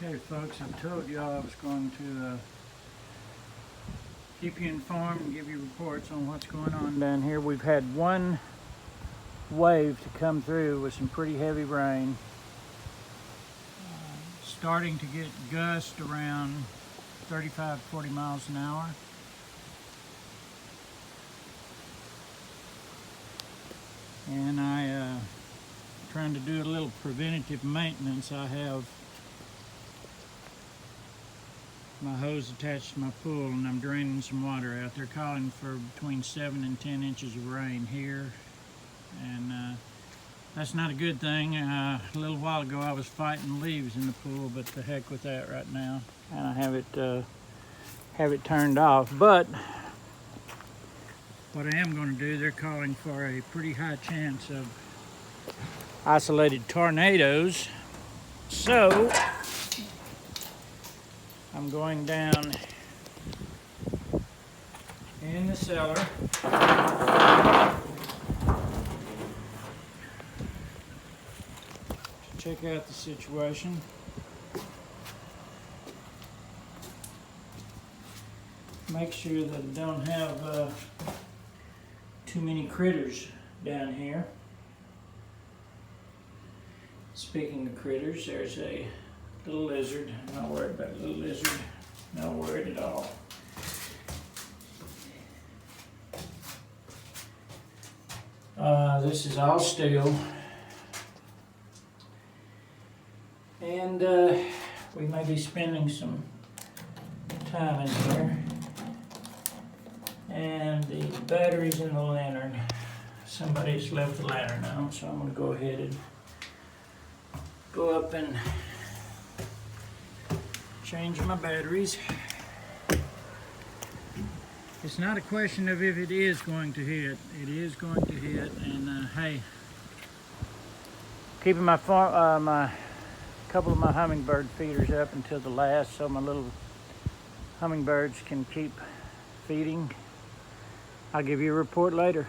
Okay folks, I told y'all I was going to keep you informed and give you reports on what's going on down here. We've had one wave to come through with some pretty heavy rain. Starting to get gusts around 35-40 miles an hour. And trying to do a little preventative maintenance. I have my hose attached to my pool and I'm draining some water out. They're calling for between 7 and 10 inches of rain here, and that's not a good thing. A little while ago I was fighting leaves in the pool, but the heck with that right now. And I have it turned off. But what I am going to do, they're calling for a pretty high chance of isolated tornadoes. So I'm going down in the cellar to check out the situation. Make sure that I don't have too many critters down here. Speaking of critters, there's a little lizard. I'm not worried about a little lizard. Not worried at all. This is all steel. And we may be spending some time in here. And the batteries in the lantern. Somebody's left the lantern on, so I'm going to go ahead and go up and change my batteries. It's not a question of if it is going to hit. It is going to hit, and hey, keeping my couple of my hummingbird feeders up until the last, so my little hummingbirds can keep feeding. I'll give you a report later.